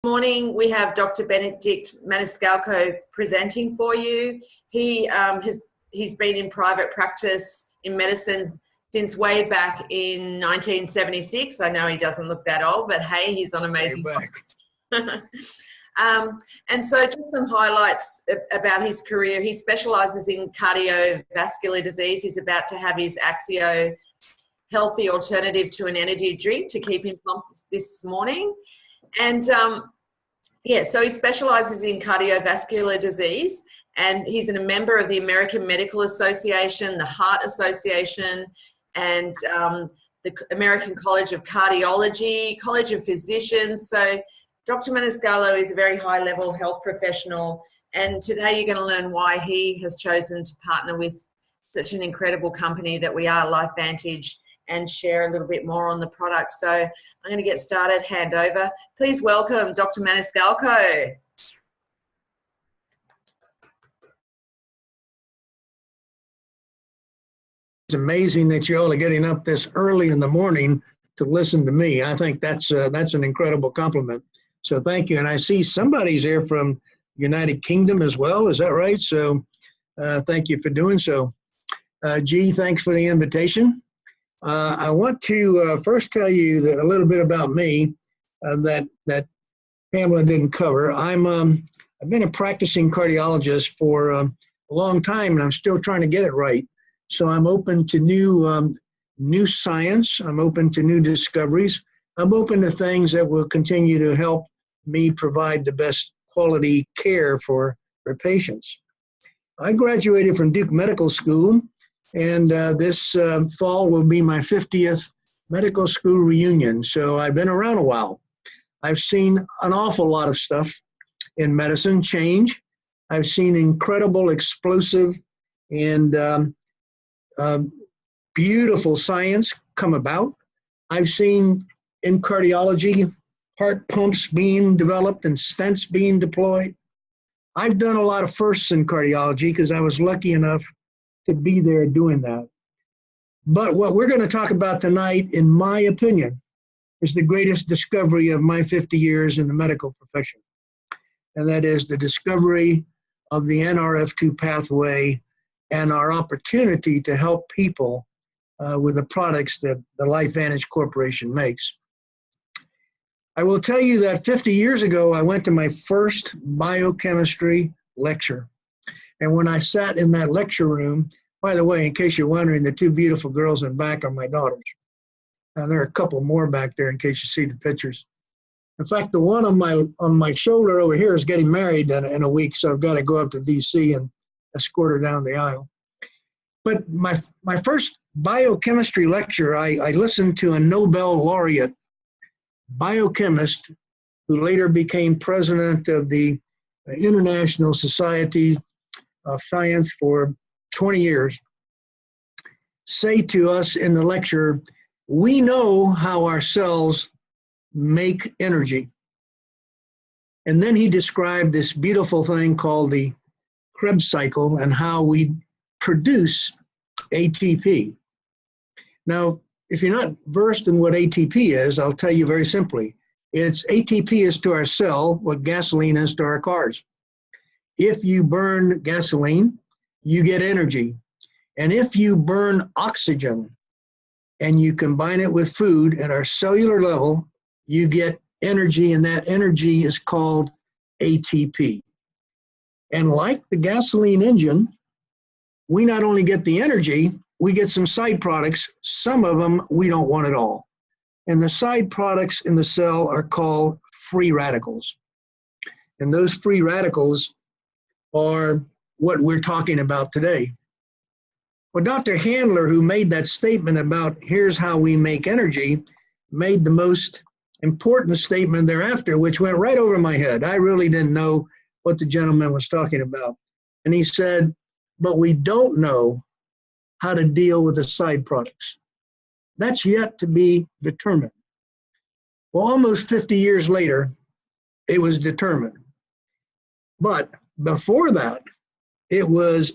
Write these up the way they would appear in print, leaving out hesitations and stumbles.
Morning, we have Dr. Benedict Maniscalco presenting for you. He's been in private practice in medicine since way back in 1976. I know he doesn't look that old, but hey, he's on amazing podcasts. And so just some highlights about his career. He specialises in cardiovascular disease. He's about to have his Axio healthy alternative to an energy drink to keep him pumped this morning. And so he specialises in cardiovascular disease, and he's a member of the American Medical Association, the Heart Association, and the American College of Cardiology, College of Physicians. So Dr. Maniscalco is a very high-level health professional, and today you're going to learn why he has chosen to partner with such an incredible company that we are, LifeVantage, and share a little bit more on the product. So I'm going to get started, hand over. Please welcome Dr. Maniscalco. It's amazing that you all are getting up this early in the morning to listen to me. I think that's an incredible compliment. So thank you. And I see somebody's here from United Kingdom as well. Is that right? So thank you for doing so. G, thanks for the invitation. I want to first tell you a little bit about me that Pamela didn't cover. I've been a practicing cardiologist for a long time, and I'm still trying to get it right. So I'm open to new science. I'm open to new discoveries. I'm open to things that will continue to help me provide the best quality care for patients. I graduated from Duke Medical School, and this fall will be my 50th medical school reunion. So I've been around a while. I've seen an awful lot of stuff in medicine change. I've seen incredible, explosive, and beautiful science come about. I've seen in cardiology, heart pumps being developed and stents being deployed. I've done a lot of firsts in cardiology because I was lucky enough to be there doing that. But what we're going to talk about tonight, in my opinion, is the greatest discovery of my 50 years in the medical profession. And that is the discovery of the NRF2 pathway and our opportunity to help people with the products that the LifeVantage Corporation makes. I will tell you that 50 years ago, I went to my first biochemistry lecture. And when I sat in that lecture room, by the way, in case you're wondering, the two beautiful girls in back are my daughters. And there are a couple more back there in case you see the pictures. In fact, the one on my shoulder over here is getting married in a week, so I've got to go up to DC and escort her down the aisle. But my first biochemistry lecture, I listened to a Nobel laureate biochemist who later became president of the International Society of Science for 20 years, say to us in the lecture, we know how our cells make energy. And then he described this beautiful thing called the Krebs cycle and how we produce ATP. Now, if you're not versed in what ATP is, I'll tell you very simply. ATP is to our cell what gasoline is to our cars. If you burn gasoline, you get energy. And if you burn oxygen and you combine it with food at our cellular level, you get energy, and that energy is called ATP. And like the gasoline engine, we not only get the energy, we get some side products. Some of them we don't want at all. And the side products in the cell are called free radicals. And those free radicals are what we're talking about today. Well, Dr. Handler, who made that statement about here's how we make energy, made the most important statement thereafter, which went right over my head. I really didn't know what the gentleman was talking about. And he said, but we don't know how to deal with the side products. That's yet to be determined. Well, almost 50 years later, it was determined. But before that, it was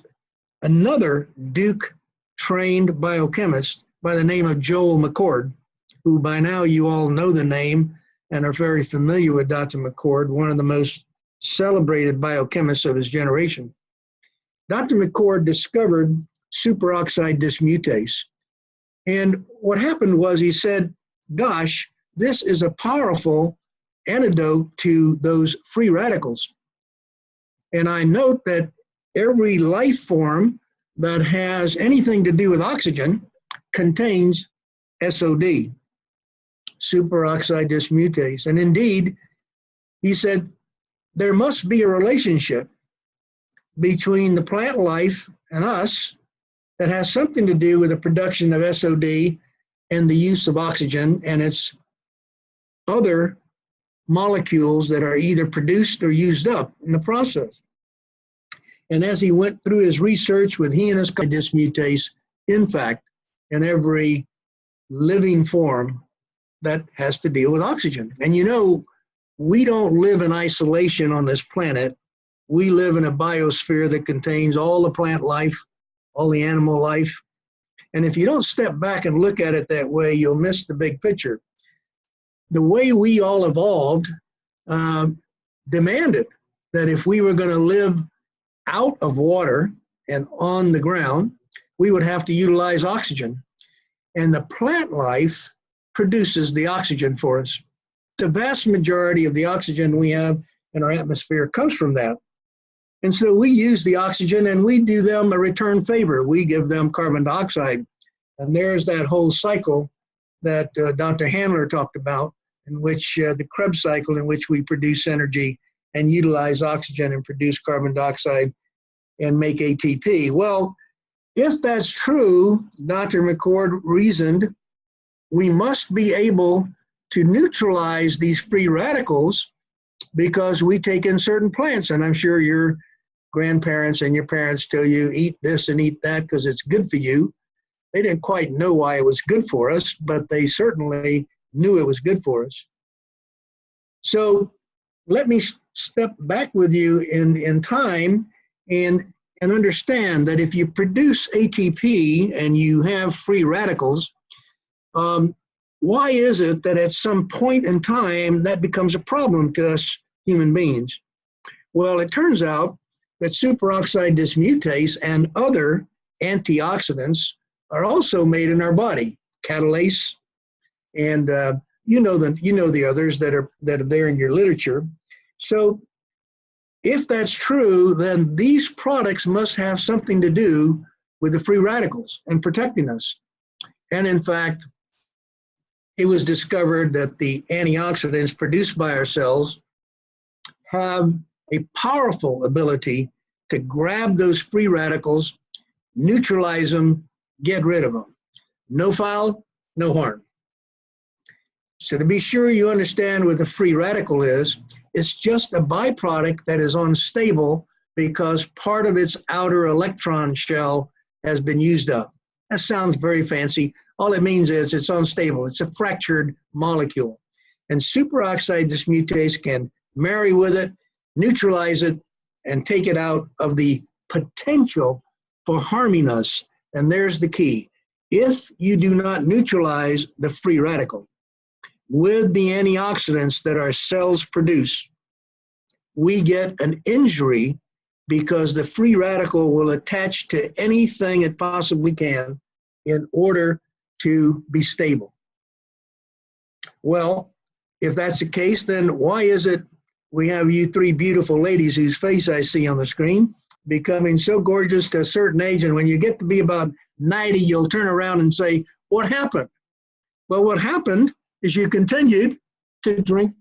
another Duke-trained biochemist by the name of Joel McCord, who by now you all know the name and are very familiar with Dr. McCord, one of the most celebrated biochemists of his generation. Dr. McCord discovered superoxide dismutase. And what happened was he said, gosh, this is a powerful antidote to those free radicals. And I note that every life form that has anything to do with oxygen contains SOD, superoxide dismutase. And indeed, he said, there must be a relationship between the plant life and us that has something to do with the production of SOD and the use of oxygen and its other molecules that are either produced or used up in the process. And as he went through his research with he and his dismutase, in fact, in every living form that has to deal with oxygen. And you know, we don't live in isolation on this planet. We live in a biosphere that contains all the plant life, all the animal life. And if you don't step back and look at it that way, you'll miss the big picture. The way we all evolved demanded that if we were going to live out of water and on the ground, we would have to utilize oxygen. And the plant life produces the oxygen for us. The vast majority of the oxygen we have in our atmosphere comes from that. And so we use the oxygen and we do them a return favor. We give them carbon dioxide. And there's that whole cycle that Dr. Handler talked about, in which the Krebs cycle, in which we produce energy and utilize oxygen and produce carbon dioxide and make ATP. Well, if that's true, Dr. McCord reasoned, we must be able to neutralize these free radicals because we take in certain plants. And I'm sure your grandparents and your parents tell you, eat this and eat that because it's good for you. They didn't quite know why it was good for us, but they certainly knew it was good for us. So let me step back with you in time and understand that if you produce ATP and you have free radicals, why is it that at some point in time that becomes a problem to us human beings? Well, it turns out that superoxide dismutase and other antioxidants are also made in our body, catalase, and you know the others that are there in your literature. So if that's true, then these products must have something to do with the free radicals and protecting us. And in fact, it was discovered that the antioxidants produced by our cells have a powerful ability to grab those free radicals, neutralize them, get rid of them. No foul, no harm. So to be sure you understand what the free radical is, it's just a byproduct that is unstable because part of its outer electron shell has been used up. That sounds very fancy. All it means is it's unstable. It's a fractured molecule. And superoxide dismutase can marry with it, neutralize it, and take it out of the potential for harming us. And there's the key. If you do not neutralize the free radical with the antioxidants that our cells produce, we get an injury because the free radical will attach to anything it possibly can in order to be stable. Well, if that's the case, then why is it we have you three beautiful ladies whose face I see on the screen becoming so gorgeous to a certain age, and when you get to be about 90, you'll turn around and say, what happened? Well, what happened is you continued to drink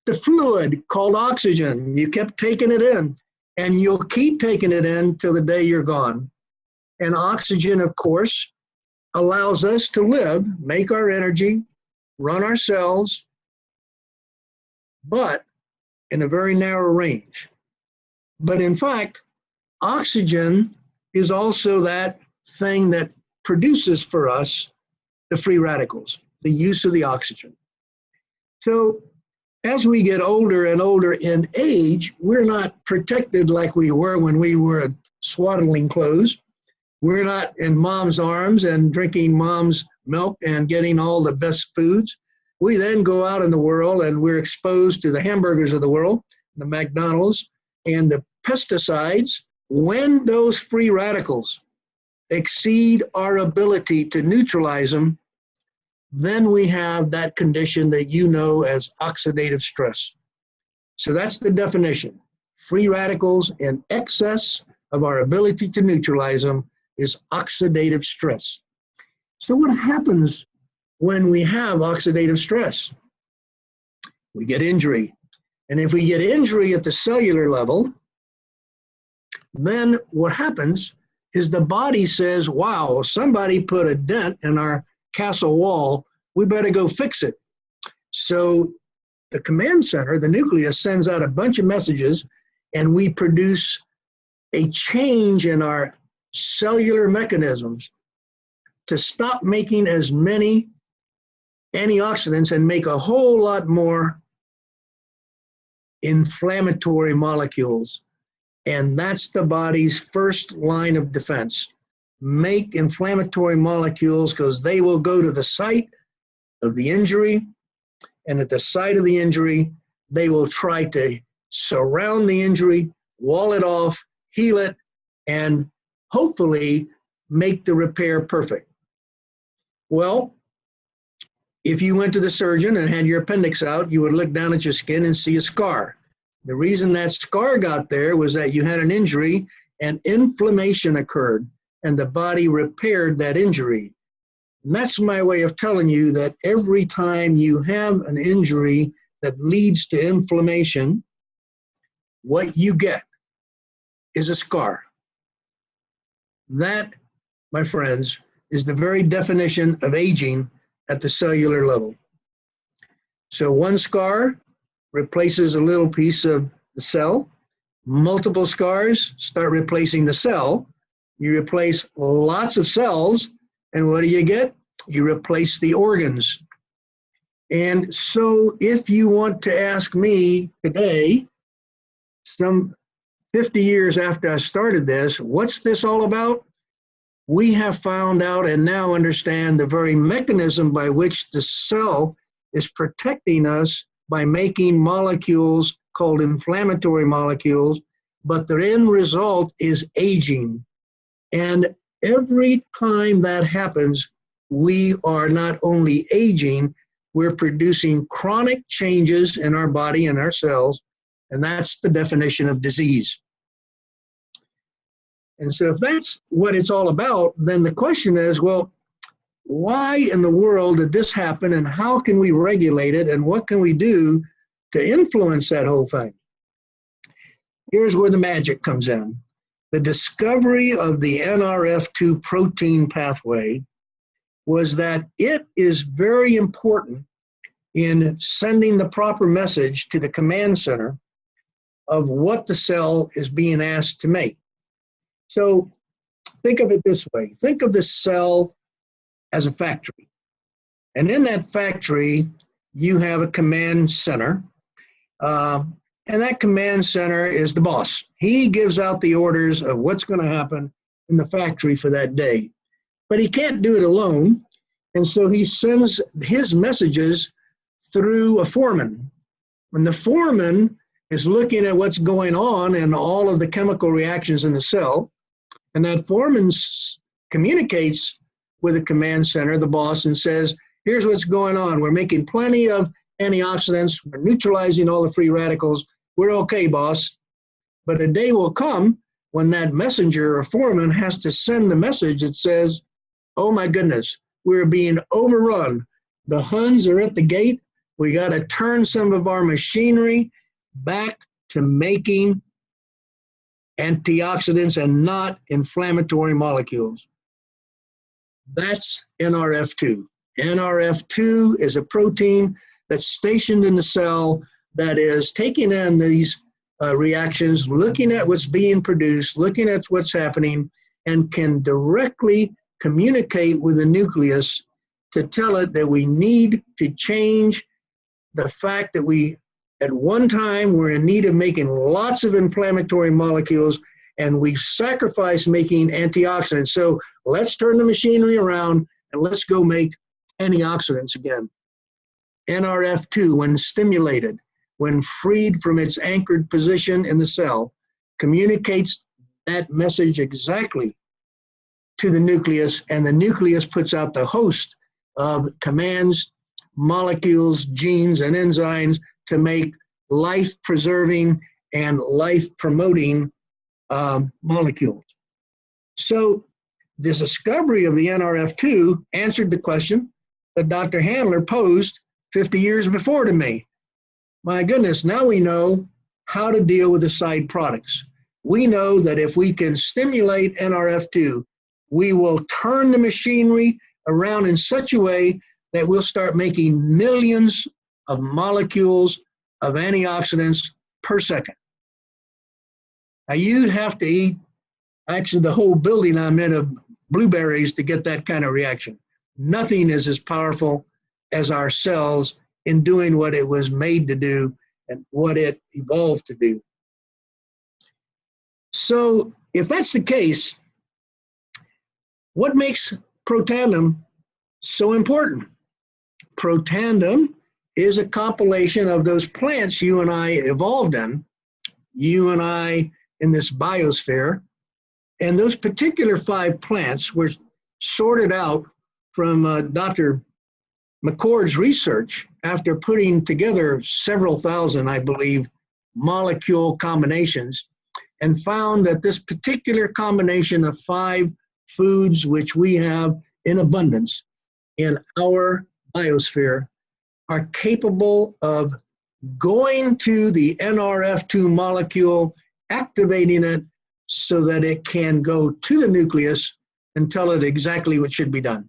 the fluid called oxygen. You kept taking it in, and you'll keep taking it in till the day you're gone. And oxygen, of course, allows us to live, make our energy, run our cells, but in a very narrow range. But in fact, oxygen is also that thing that produces for us the free radicals, the use of the oxygen. So as we get older and older in age, we're not protected like we were when we were swaddling clothes. We're not in mom's arms and drinking mom's milk and getting all the best foods. We then go out in the world and we're exposed to the hamburgers of the world, the McDonald's, and the pesticides. When those free radicals exceed our ability to neutralize them, then we have that condition that you know as oxidative stress. So that's the definition. Free radicals in excess of our ability to neutralize them is oxidative stress. So what happens when we have oxidative stress? We get injury. And if we get injury at the cellular level, then what happens is the body says, wow, somebody put a dent in our castle wall, we better go fix it. So the command center, the nucleus, sends out a bunch of messages, and we produce a change in our cellular mechanisms to stop making as many antioxidants and make a whole lot more inflammatory molecules. And that's the body's first line of defense. Make inflammatory molecules, because they will go to the site of the injury, and at the site of the injury, they will try to surround the injury, wall it off, heal it, and hopefully make the repair perfect. Well, if you went to the surgeon and had your appendix out, you would look down at your skin and see a scar. The reason that scar got there was that you had an injury and inflammation occurred, and the body repaired that injury. And that's my way of telling you that every time you have an injury that leads to inflammation, what you get is a scar. That, my friends, is the very definition of aging at the cellular level. So one scar replaces a little piece of the cell. Multiple scars start replacing the cell. You replace lots of cells, and what do you get? You replace the organs. And so if you want to ask me today, some 50 years after I started this, what's this all about? We have found out and now understand the very mechanism by which the cell is protecting us by making molecules called inflammatory molecules, but the end result is aging. And every time that happens, we are not only aging, we're producing chronic changes in our body and our cells, and that's the definition of disease. And so if that's what it's all about, then the question is, well, why in the world did this happen, and how can we regulate it, and what can we do to influence that whole thing? Here's where the magic comes in. The discovery of the NRF2 protein pathway was that it is very important in sending the proper message to the command center of what the cell is being asked to make. So think of it this way. Think of the cell as a factory. And in that factory, you have a command center. And that command center is the boss. He gives out the orders of what's going to happen in the factory for that day. But he can't do it alone. And so he sends his messages through a foreman. When the foreman is looking at what's going on and all of the chemical reactions in the cell, and that foreman communicates with the command center, the boss, and says, here's what's going on. We're making plenty of antioxidants. We're neutralizing all the free radicals. We're okay, boss. But a day will come when that messenger or foreman has to send the message that says, oh my goodness, we're being overrun. The Huns are at the gate. We got to turn some of our machinery back to making antioxidants and not inflammatory molecules. That's NRF2. NRF2 is a protein that's stationed in the cell that is taking in these reactions, looking at what's being produced, looking at what's happening, and can directly communicate with the nucleus to tell it that we need to change the fact that we, at one time, we're in need of making lots of inflammatory molecules, and we've sacrificed making antioxidants. So let's turn the machinery around and let's go make antioxidants again. NRF2, when stimulated, when freed from its anchored position in the cell, communicates that message exactly to the nucleus, and the nucleus puts out the host of commands, molecules, genes, and enzymes to make life-preserving and life-promoting molecules. So the discovery of the NRF2 answered the question that Dr. Handler posed 50 years before to me. My goodness, now we know how to deal with the side products. We know that if we can stimulate NRF2, we will turn the machinery around in such a way that we'll start making millions of molecules of antioxidants per second. Now you'd have to eat actually the whole building I'm in of blueberries to get that kind of reaction. Nothing is as powerful as our cells in doing what it was made to do and what it evolved to do. So if that's the case, what makes Protandim so important? Protandim is a compilation of those plants you and I evolved in, you and I in this biosphere, and those particular 5 plants were sorted out from Dr. McCord's research after putting together several thousand, I believe, molecule combinations, and found that this particular combination of 5 foods which we have in abundance in our biosphere are capable of going to the NRF2 molecule, activating it so that it can go to the nucleus and tell it exactly what should be done.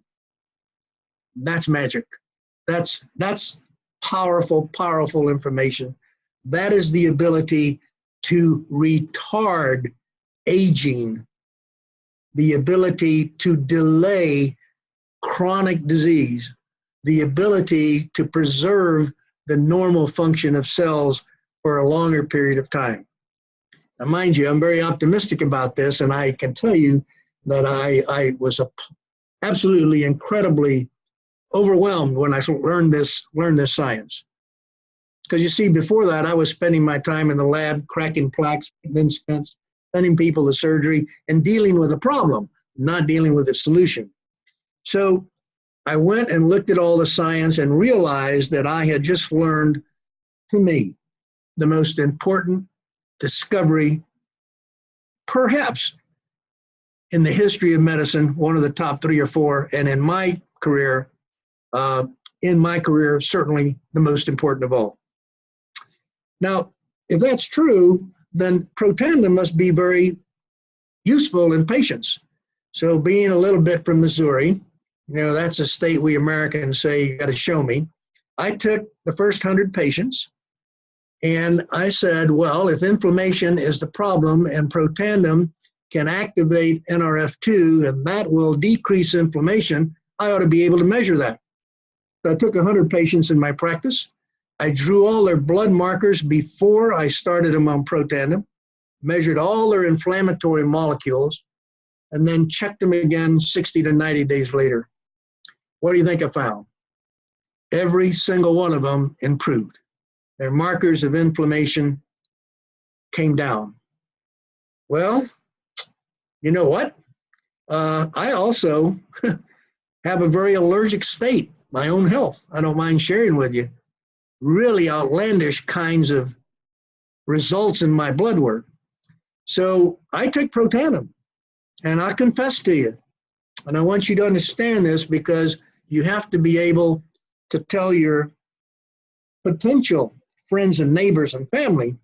That's magic. That's powerful, powerful information. That is the ability to retard aging, the ability to delay chronic disease, the ability to preserve the normal function of cells for a longer period of time. Now, mind you, I'm very optimistic about this, and I can tell you that I was absolutely incredibly overwhelmed when I learned this science. Because you see, before that, I was spending my time in the lab cracking plaques, then stents, sending people to surgery, and dealing with a problem, not dealing with a solution. So I went and looked at all the science and realized that I had just learned, to me, the most important discovery, perhaps in the history of medicine, one of the top 3 or 4, and in my career, certainly the most important of all. Now, if that's true, then Protandim must be very useful in patients. So being a little bit from Missouri, that's a state we Americans say, you got to show me. I took the first 100 patients and I said, well, if inflammation is the problem and Protandim can activate NRF2 and that will decrease inflammation, I ought to be able to measure that. So I took 100 patients in my practice. I drew all their blood markers before I started them on Protandim, measured all their inflammatory molecules, and then checked them again 60 to 90 days later. What do you think I found? Every single one of them improved. Their markers of inflammation came down. Well, you know what? I also have a very allergic state, my own health. I don't mind sharing with you. Really outlandish kinds of results in my blood work. So I take Protandim, and I confess to you, and I want you to understand this because you have to be able to tell your potential friends and neighbors and family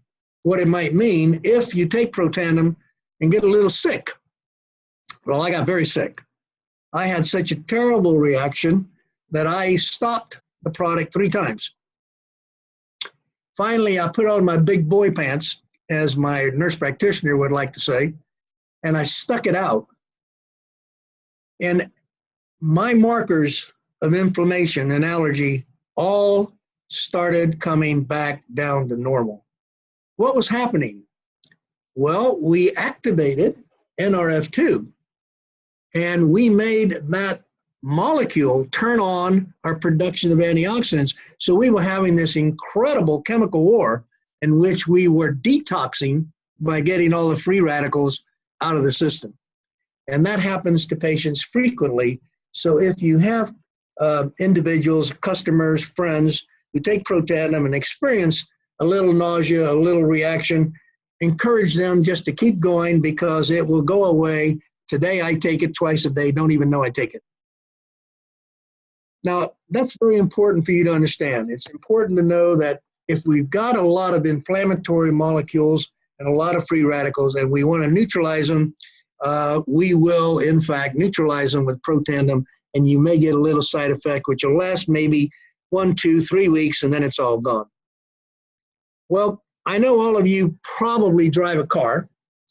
what it might mean if you take Protandim and get a little sick. Well, I got very sick. I had such a terrible reaction that I stopped the product 3 times. Finally, I put on my big boy pants, as my nurse practitioner would like to say, and I stuck it out. And my markers of inflammation and allergy all started coming back down to normal. What was happening? Well, we activated NRF2, and we made that molecule turn on our production of antioxidants. So we were having this incredible chemical war in which we were detoxing by getting all the free radicals out of the system. And that happens to patients frequently. So if you have individuals, customers, friends who take Protandim and experience a little nausea, a little reaction, encourage them just to keep going because it will go away. Today I take it twice a day, don't even know I take it. Now, that's very important for you to understand. It's important to know that if we've got a lot of inflammatory molecules and a lot of free radicals and we want to neutralize them, we will, in fact, neutralize them with Protandim, and you may get a little side effect, which will last maybe 1, 2, 3 weeks, and then it's all gone. Well, I know all of you probably drive a car,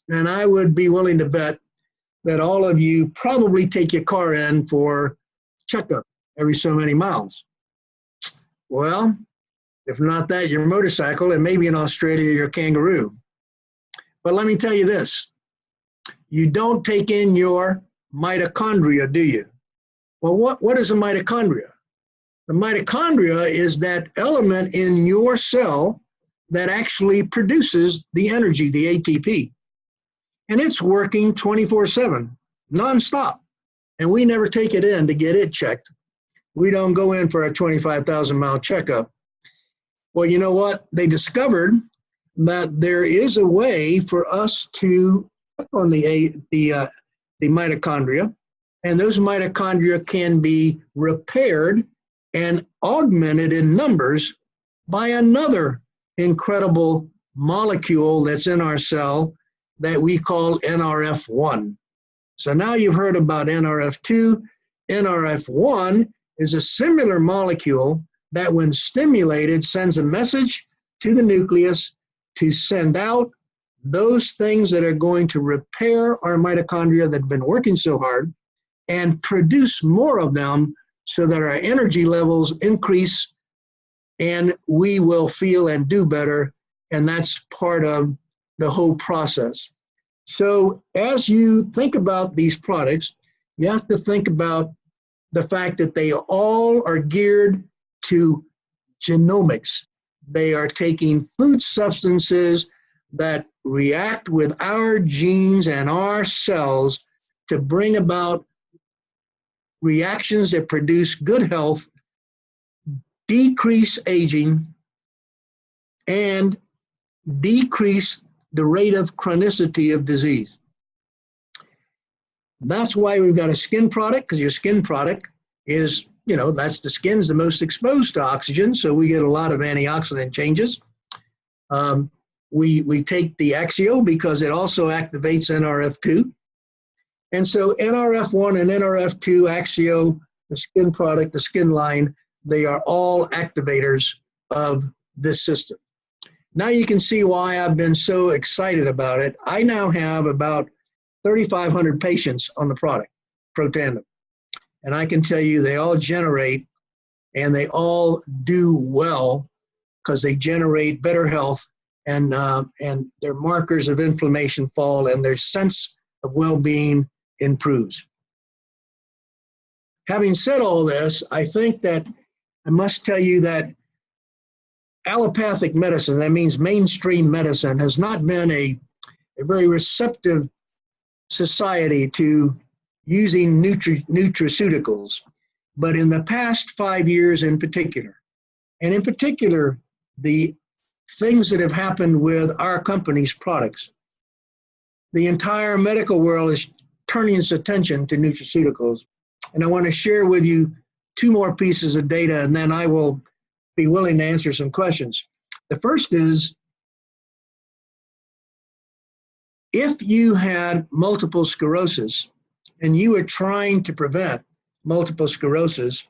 and I would be willing to bet that all of you probably take your car in for checkup every so many miles. Well, if not that, your motorcycle, and maybe in Australia, your kangaroo. But let me tell you this, you don't take in your mitochondria, do you? Well, what is a mitochondria? The mitochondria is that element in your cell that actually produces the energy, the ATP. And it's working 24/7, nonstop. And we never take it in to get it checked. We don't go in for a 25,000-mile checkup. Well, you know what? They discovered that there is a way for us to check on the mitochondria, and those mitochondria can be repaired and augmented in numbers by another incredible molecule that's in our cell that we call NRF1. So now you've heard about NRF2. NRF1 is a similar molecule that when stimulated sends a message to the nucleus to send out those things that are going to repair our mitochondria that have been working so hard and produce more of them so that our energy levels increase and we will feel and do better. And that's part of the whole process. So as you think about these products, you have to think about the fact that they all are geared to genomics. They are taking food substances that react with our genes and our cells to bring about reactions that produce good health, decrease aging, and decrease the rate of chronicity of disease. That's why we've got a skin product, because your skin product is, that's the skin's the most exposed to oxygen, so we get a lot of antioxidant changes. We take the Axio because it also activates NRF2. And so NRF1 and NRF2, Axio, the skin product, the skin line, they are all activators of this system. Now you can see why I've been so excited about it. I now have about 3,500 patients on the product, Protandim. And I can tell you they all generate and they all do well because they generate better health and their markers of inflammation fall and their sense of well-being improves. Having said all this, I think that I must tell you that allopathic medicine, that means mainstream medicine, has not been a very receptive society to using nutraceuticals. But in the past 5 years in particular, and in particular, the things that have happened with our company's products, the entire medical world is turning its attention to nutraceuticals. And I want to share with you 2 more pieces of data, and then I will be willing to answer some questions. The first is, if you had multiple sclerosis and you were trying to prevent multiple sclerosis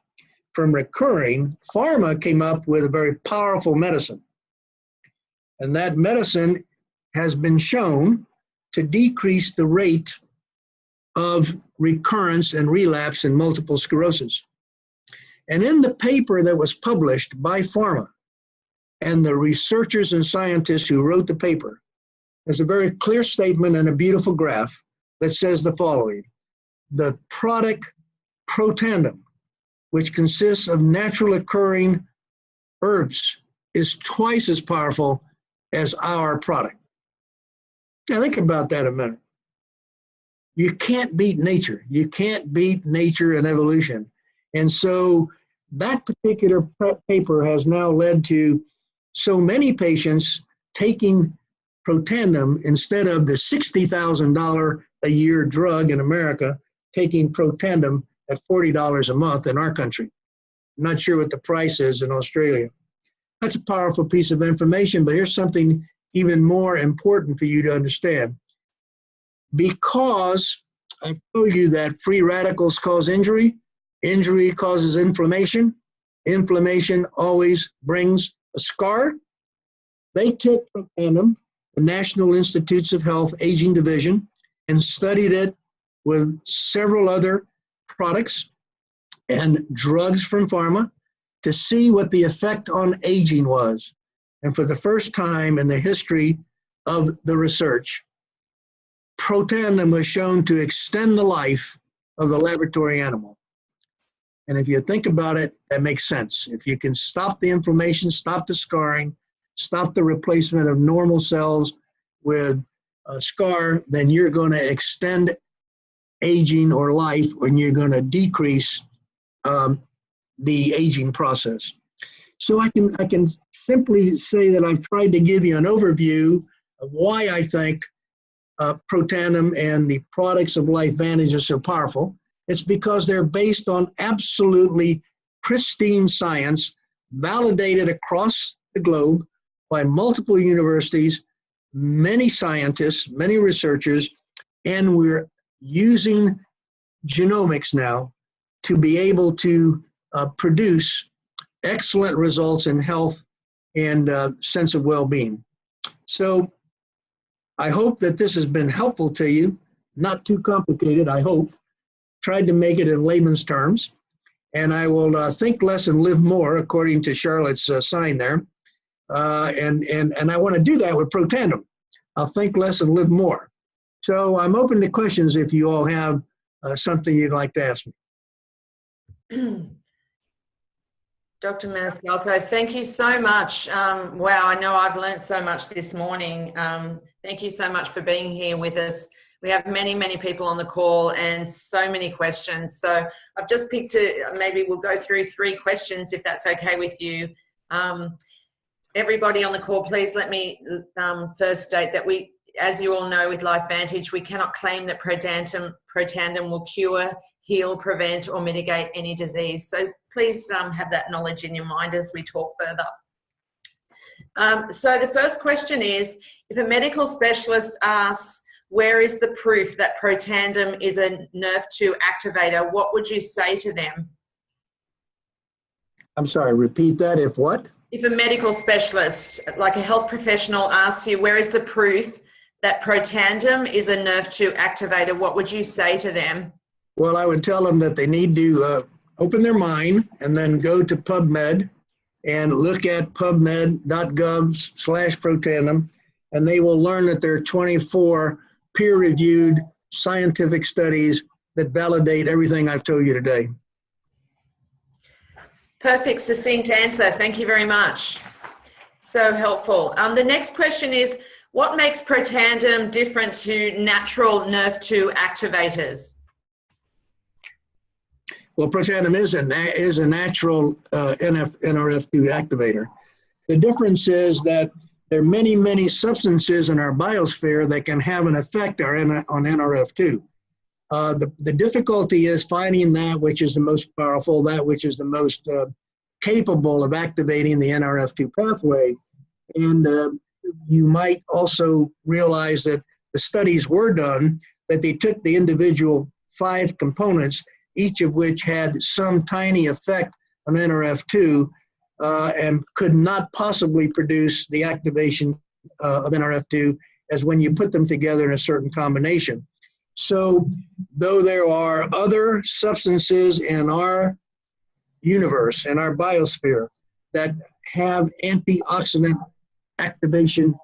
from recurring, pharma came up with a very powerful medicine. And that medicine has been shown to decrease the rate of recurrence and relapse in multiple sclerosis. And in the paper that was published by pharma and the researchers and scientists who wrote the paper, there's a very clear statement and a beautiful graph that says the following: the product Protandim, which consists of natural occurring herbs, is twice as powerful as our product. Now think about that a minute. You can't beat nature. You can't beat nature and evolution. And so that particular paper has now led to so many patients taking Protandim instead of the $60,000 a year drug in America, taking Protandim at $40 a month in our country. I'm not sure what the price is in Australia. That's a powerful piece of information, but here's something even more important for you to understand. Because I told you that free radicals cause injury, injury causes inflammation, inflammation always brings a scar. They took Protandim, the National Institutes of Health Aging Division, and studied it with several other products and drugs from pharma to see what the effect on aging was. And for the first time in the history of the research, Protandim was shown to extend the life of the laboratory animal. And if you think about it, that makes sense. If you can stop the inflammation, stop the scarring, stop the replacement of normal cells with a scar, then you're going to extend aging or life, and you're going to decrease the aging process. So I can simply say that I've tried to give you an overview of why I think Protandim and the products of LifeVantage are so powerful. It's because they're based on absolutely pristine science, validated across the globe by multiple universities, many scientists, many researchers, and we're using genomics now to be able to produce excellent results in health and sense of well-being. So I hope that this has been helpful to you, not too complicated, I hope. Tried to make it in layman's terms. And I will think less and live more, according to Charlotte's sign there. And I want to do that with Protandim. I'll think less and live more. So I'm open to questions if you all have something you'd like to ask me. Dr. Maniscalco, thank you so much. Wow, I know I've learned so much this morning. Thank you so much for being here with us. We have many, many people on the call and so many questions. So I've just picked maybe we'll go through 3 questions if that's okay with you. Everybody on the call, please let me first state that we, as you all know with LifeVantage, we cannot claim that Protandim will cure, heal, prevent, or mitigate any disease. So please have that knowledge in your mind as we talk further. So the first question is, if a medical specialist asks, where is the proof that Protandim is a NRF2 activator, what would you say to them? I'm sorry, repeat that. If what? If a medical specialist, like a health professional, asks you, where is the proof that Protandim is a NRF2 activator, what would you say to them? Well, I would tell them that they need to open their mind and then go to PubMed and look at pubmed.gov/Protandim, and they will learn that there are 24 peer-reviewed scientific studies that validate everything I've told you today. Perfect, succinct answer. Thank you very much. So helpful. The next question is, what makes Protandim different to natural NRF2 activators? Well, Protandim is a natural NRF2 activator. The difference is that there are many, many substances in our biosphere that can have an effect on NRF2. The difficulty is finding that which is the most powerful, that which is the most capable of activating the NRF2 pathway. And you might also realize that the studies were done, that they took the individual 5 components, each of which had some tiny effect on NRF2, and could not possibly produce the activation of NRF2 as when you put them together in a certain combination. So though there are other substances in our universe, in our biosphere, that have antioxidant activation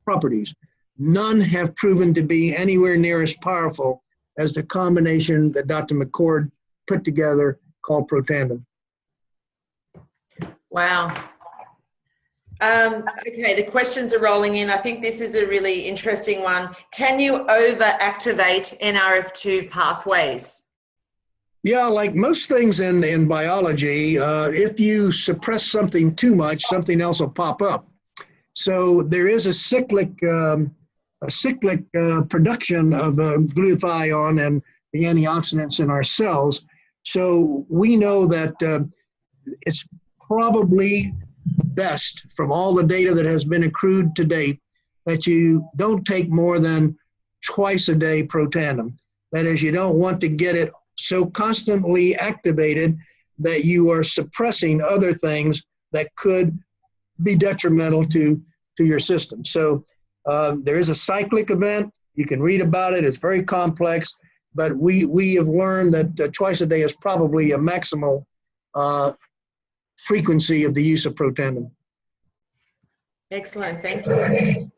properties, none have proven to be anywhere near as powerful as the combination that Dr. McCord put together called Protandim. Wow. Okay, the questions are rolling in. I think this is a really interesting one. Can you over-activate NRF2 pathways? Yeah, like most things in biology, if you suppress something too much, something else will pop up. So there is a cyclic production of glutathione and the antioxidants in our cells. So we know that it's probably best from all the data that has been accrued to date that you don't take more than twice a day Protandim. That is, you don't want to get it so constantly activated that you are suppressing other things that could be detrimental to your system. So there is a cyclic event. You can read about it. It's very complex, but we have learned that twice a day is probably a maximal frequency of the use of Protandim. Excellent, thank you.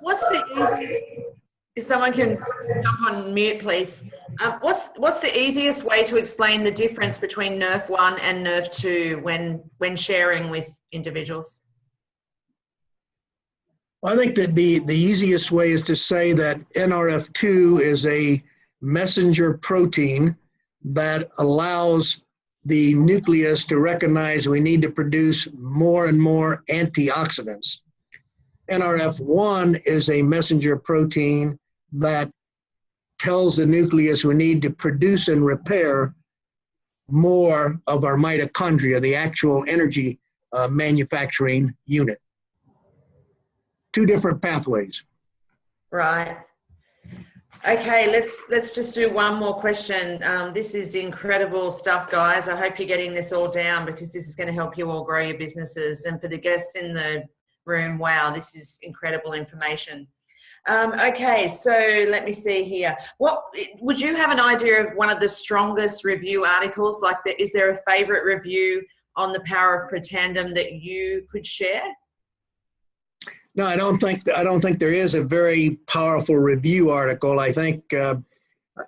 What's the easiest, if someone can jump on mute, please. What's the easiest way to explain the difference between NRF1 and NRF2 when sharing with individuals? I think that the easiest way is to say that NRF2 is a messenger protein that allows the nucleus to recognize we need to produce more and more antioxidants. NRF1 is a messenger protein that tells the nucleus we need to produce and repair more of our mitochondria, the actual energy manufacturing unit. Two different pathways. Right. Okay, let's just do one more question. This is incredible stuff, guys. I hope you're getting this all down because this is going to help you all grow your businesses. And for the guests in the room, wow, this is incredible information. Okay, so let me see here. What would you have an idea of one of the strongest review articles? Like, is there a favorite review on the power of Protandim that you could share? No, I don't think there is a very powerful review article. I think I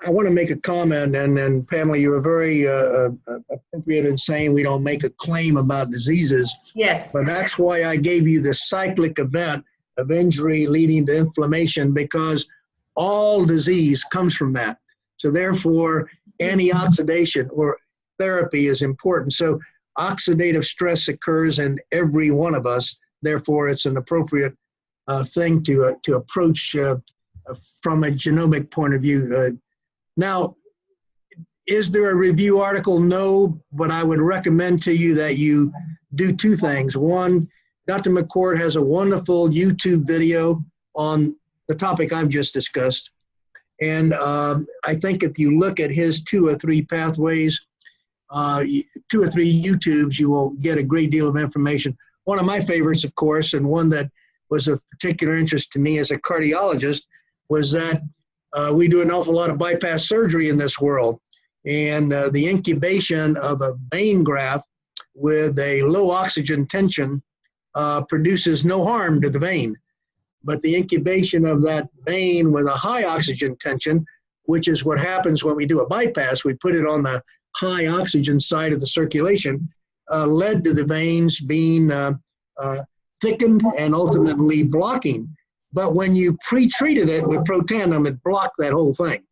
want to make a comment, and Pamela, you were very appropriate in saying we don't make a claim about diseases. Yes. But that's why I gave you the cyclic event of injury leading to inflammation, because all disease comes from that. So therefore, antioxidation or therapy is important. So oxidative stress occurs in every one of us. Therefore, it's an appropriate thing to approach from a genomic point of view. Now, is there a review article? No, but I would recommend to you that you do two things. One, Dr. McCord has a wonderful YouTube video on the topic I've just discussed. And I think if you look at his 2 or 3 pathways, 2 or 3 YouTubes, you will get a great deal of information. One of my favorites, of course, and one that was of particular interest to me as a cardiologist, was that we do an awful lot of bypass surgery in this world. And the incubation of a vein graft with a low oxygen tension produces no harm to the vein. But the incubation of that vein with a high oxygen tension, which is what happens when we do a bypass, we put it on the high oxygen side of the circulation, led to the veins being thickened and ultimately blocking. But when you pre-treated it with Protandim, it blocked that whole thing.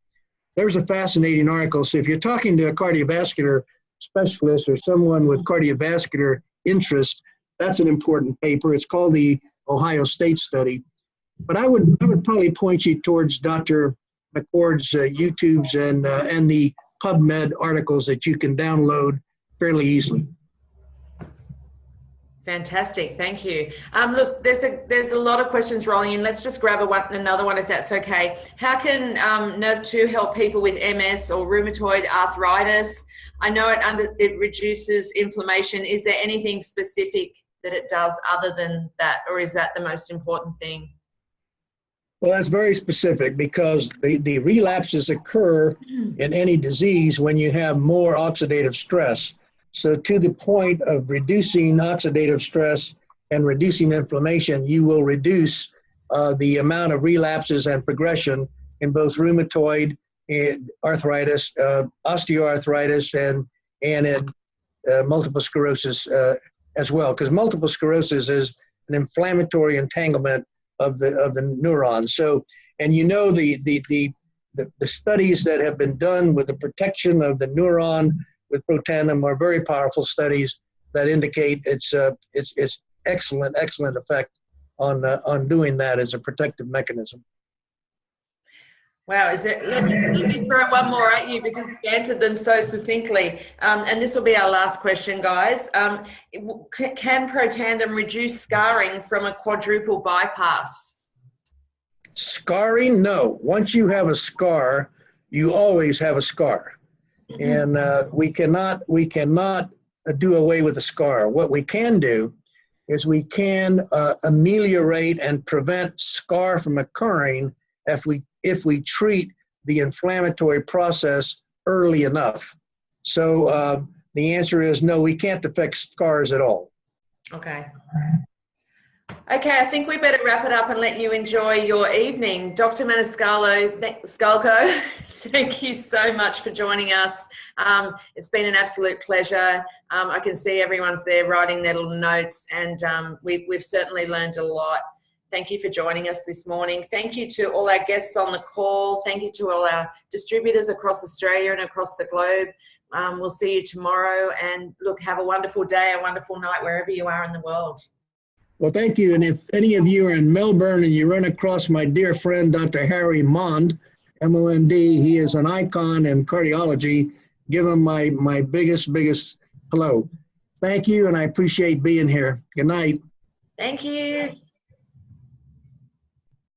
There's a fascinating article. So if you're talking to a cardiovascular specialist or someone with cardiovascular interest, that's an important paper. It's called the Ohio State Study. But I would probably point you towards Dr. McCord's YouTubes and the PubMed articles that you can download fairly easily. Fantastic, thank you. Look, there's a lot of questions rolling in. Let's just grab another one if that's okay. How can NRF2 help people with MS or rheumatoid arthritis? I know it reduces inflammation. Is there anything specific that it does other than that, or is that the most important thing? Well, that's very specific because the relapses occur in any disease when you have more oxidative stress. So to the point of reducing oxidative stress and reducing inflammation, you will reduce the amount of relapses and progression in both rheumatoid arthritis, osteoarthritis, and in multiple sclerosis as well, because multiple sclerosis is an inflammatory entanglement of the neurons. So, and you know the studies that have been done with the protection of the neuron with protandim are very powerful studies that indicate its excellent effect on doing that as a protective mechanism. Wow, let me throw one more at you because you answered them so succinctly. And this will be our last question, guys. Can protandim reduce scarring from a quadruple bypass? Scarring, no. Once you have a scar, you always have a scar. And we cannot do away with a scar. What we can do is we can ameliorate and prevent scar from occurring if we treat the inflammatory process early enough. So the answer is no, we can't affect scars at all. Okay. Okay, I think we better wrap it up and let you enjoy your evening. Dr. Maniscalco, thank you so much for joining us. It's been an absolute pleasure. I can see everyone's there writing their little notes, and we've certainly learned a lot. Thank you for joining us this morning. Thank you to all our guests on the call. Thank you to all our distributors across Australia and across the globe. We'll see you tomorrow, and look, have a wonderful day, a wonderful night, wherever you are in the world. Well, thank you. And if any of you are in Melbourne and you run across my dear friend, Dr. Harry Mond, M-O-N-D, he is an icon in cardiology. Give him my biggest hello. Thank you, and I appreciate being here. Good night. Thank you.